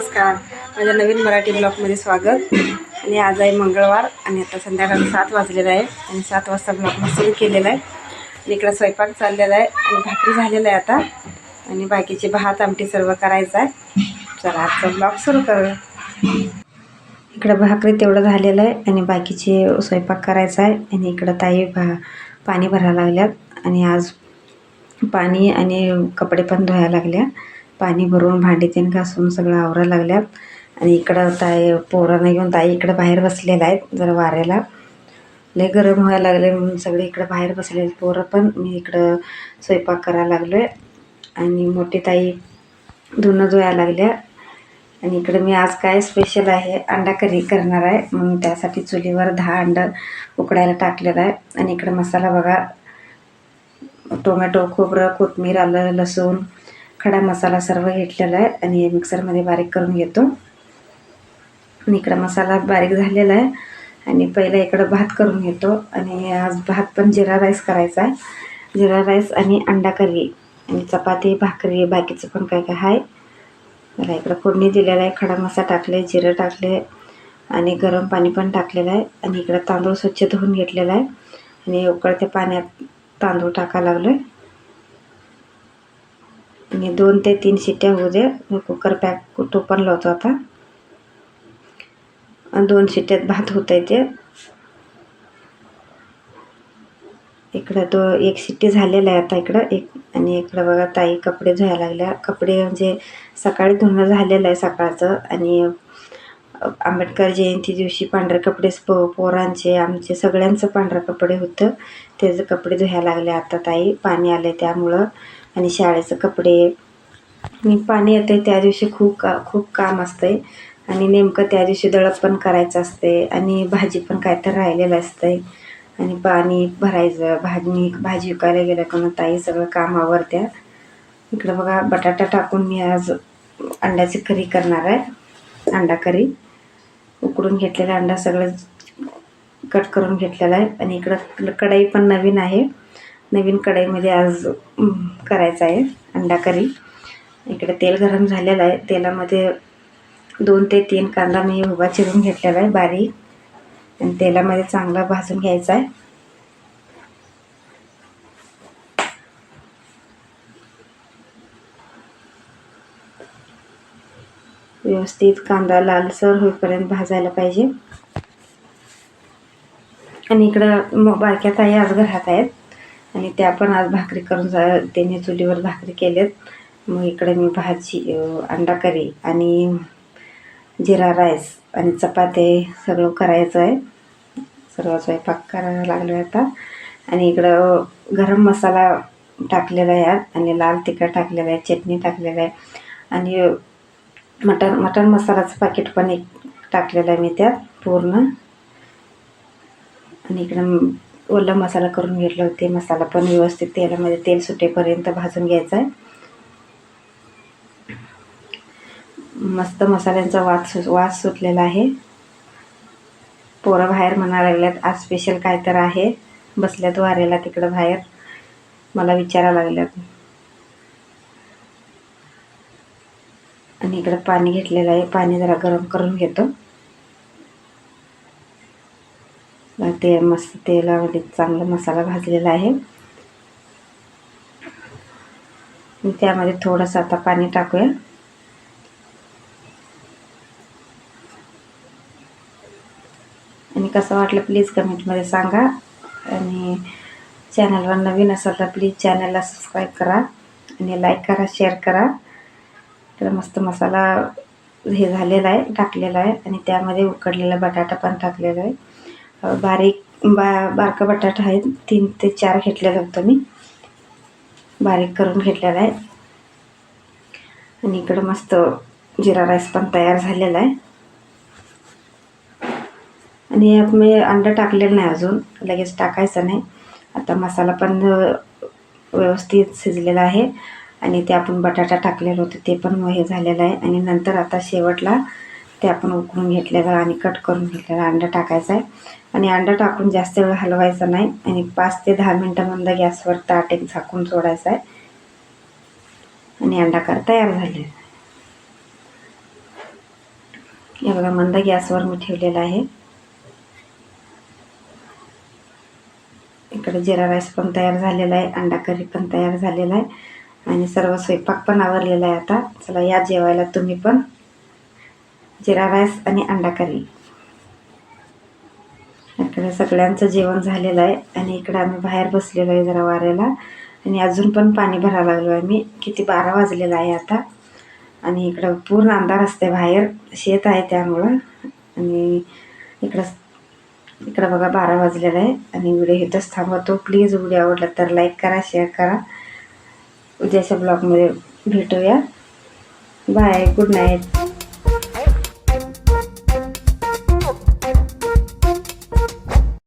नमस्कार, माझ्या नवीन मराठी ब्लॉगमध्ये स्वागत. आणि आज आहे मंगळवार आणि आता संध्याकाळी 7 वाजलेलं आहे आणि 7 वाजता ब्लॉग सुरू केलेला आहे. आणि इकडं स्वयंपाक चाललेला आहे आणि भाकरी झालेला आहे आता आणि बाकीचे भात आमटी सर्व करायचं आहे. चला आजचा ब्लॉग सुरू करू. इकडं भाकरी तेवढं झालेलं आहे आणि बाकीचे स्वयंपाक करायचा आहे. आणि इकडं ताई पाणी भरायला लागल्यात आणि आज पाणी आणि कपडे पण धुवायला लागल्या. पाणी भरून भांडी तेन घासून सगळं आवरायला लागल्यात. आणि इकडं ताई पोरांना घेऊन ताई इकडं बाहेर बसलेल्या आहेत जरा वाऱ्याला. लय गरम व्हायला लागले म्हणून सगळे इकडं बाहेर बसलेले पोरं पण मी इकडं स्वयंपाक करायला लागलो आहे. आणि मोठी ताई धुणं धुवायला लागल्या. आणि इकडं मी आज काय स्पेशल आहे अंडा करी करणार आहे म्हणून त्यासाठी चुलीवर 10 अंडं उकडायला टाकलेलं आहे. आणि इकडं मसाला बघा, टोमॅटो, खोबरं, कोथिंबीर, आलं, लसूण, खडा मसाला सर्व घेतलेला आहे आणि मिक्सरमध्ये बारीक करून घेतो. आणि इकडं मसाला बारीक झालेला आहे आणि पहिला इकडं भात करून घेतो. आणि आज भात पण जिरा राईस करायचा आहे. जिरा राईस आणि अंडा करी आणि चपाती, भाकरी, बाकीचं पण काय काय आहे. मला इकडं फोडणी दिलेला आहे. खडा मसाला टाकले, जिरं टाकले आणि गरम पाणी पण टाकलेलं आहे. आणि इकडं तांदूळ स्वच्छ धुवून घेतलेला आहे आणि उकळत्या पाण्यात तांदूळ टाकायला लागलो आहे. आणि 2 ते 3 शिट्ट्या होऊ दे. कुकर पॅक तो पण लावतो आता. 2 शिट्ट्यात भात होत आहे ते. इकडं 1 शिट्टी झालेला आहे आता इकडं एक. आणि इकडं बघा ताई कपडे धुवायला लागल्या. कपडे म्हणजे सकाळी धुणं झालेलं आहे सकाळचं. आणि आंबेडकर जयंती दिवशी पांढरे कपडे पोरांचे आमचे सगळ्यांचं पांढरं कपडे होतं, त्याचे कपडे धुवायला लागले आता ताई. पाणी आलं त्यामुळं. आणि शाळेचं कपडे आणि पाणी येते त्या दिवशी खूप काम असतंय. आणि नेमकं त्या दिवशी दळप पण करायचं असते आणि भाजी पण काय तर राहिलेलं असतंय. आणि पाणी भरायचं, भाजी विकायला गेलं का मग ताई सगळं काम आवरत्या. इकडं बघा बटाटा टाकून मी आज अंड्याची करी करणार आहे. अंडा करी उकडून घेतलेला अंडा सगळं कट करून घेतलेला आहे. आणि इकडं कढई पण नवीन आहे. नवीन कढईमध्ये आज करायचं आहे अंडा करी. इकडे तेल गरम झालेलं आहे. तेलामध्ये 2 ते 3 कांदा मी उभा चिरून घेतलेला आहे बारीक. आणि तेलामध्ये चांगला भाजून घ्यायचा आहे. व्यवस्थित कांदा लालसर होईपर्यंत भाजायला पाहिजे. आणि इकडं बारक्या ताई आज घरात आहेत आणि त्या पण आज भाकरी करून त्यांनी चुलीवर भाकरी केलेत. मग इकडे मी भाजी, अंडा करी आणि जिरा राईस आणि चपाती सगळं करायचं आहे. सर्व स्वयंपाक करायला लागलो आहे आता. आणि इकडं गरम मसाला टाकलेला आहे आणि लाल तिखट टाकलेलं आहे, चटणी टाकलेलं आहे. आणि मटण मसालाचं पाकिट पण एक टाकलेलं आहे मी त्यात पूर्ण. आणि इकडं ओला मसाला करून घेतला होते. मसाला पण व्यवस्थित तेलामध्ये तेल सुटेपर्यंत भाजून घ्यायचा आहे. मस्त मसाल्यांचा वास सुटलेला आहे. पोरं बाहेर म्हणायला लागल्यात आज स्पेशल काय तर आहे. बसल्यात वाऱ्याला तिकडं बाहेर, मला विचारायला लागल्यात. आणि इकडं पाणी घेतलेलं आहे. पाणी जरा गरम करून घेतो. ते मस्त तेलामध्ये चांगला मसाला भाजलेला आहे. त्यामध्ये थोडंसं आता पाणी टाकूया. आणि कसं वाटलं प्लीज कमेंटमध्ये सांगा. आणि चॅनलवर नवीन असाल तर प्लीज चॅनलला सबस्क्राईब करा आणि लाईक करा, शेअर करा. तर मस्त मसाला हे झालेला आहे, टाकलेला आहे. आणि त्यामध्ये उकडलेला बटाटा पण टाकलेला आहे. बारका बटाटा आहे, 3 ते 4 घेतलेलं होतं मी, बारीक करून घेतलेला आहे. आणि इकडं मस्त जिरा राईस पण तयार झालेला आहे. आणि यात मी अंडं टाकलेलं नाही अजून, लगेच टाकायचं नाही. आता मसाला पण व्यवस्थित शिजलेला आहे. आणि ते आपण बटाटा टाकलेलं होतं ते पण हे झालेलं आहे. आणि नंतर आता शेवटला ते आपण उकळून घेतलेलं आणि कट करून घेतलेला अंडा टाकायचा आहे. आणि अंडा टाकून जास्त वेळ हलवायचं नाही. आणि 5 ते 10 मिनटं मंद गॅसवर ताट एक झाकून सोडायचं आहे. आणि अंडा तयार झाले. हे बघा मंद गॅसवर मी ठेवलेलं आहे. इकडे जिरा राईस पण तयार झालेला आहे, अंडा करी पण तयार झालेला आहे आणि सर्व स्वयंपाक पण आवरलेला आहे. आता चला या जेवायला तुम्ही पण. जिरा राईस आणि अंडा करी. इकडे सगळ्यांचं जेवण झालेलं आहे आणि इकडे आम्ही बाहेर बसलेलो आहे जरा वाऱ्याला आणि अजून पण पाणी भरायला लागलो आहे. मी किती 12 वाजलेला आहे आता आणि इकडं पूर्ण अंधार असते, बाहेर शेत आहे त्यामुळं. आणि इकडं बघा 12 वाजलेलं आहे आणि व्हिडिओ इथंच थांबवतो. प्लीज व्हिडिओ आवडला तर लाईक करा, शेअर करा. उद्याच्या ब्लॉगमध्ये भेटूया. Bye, good night.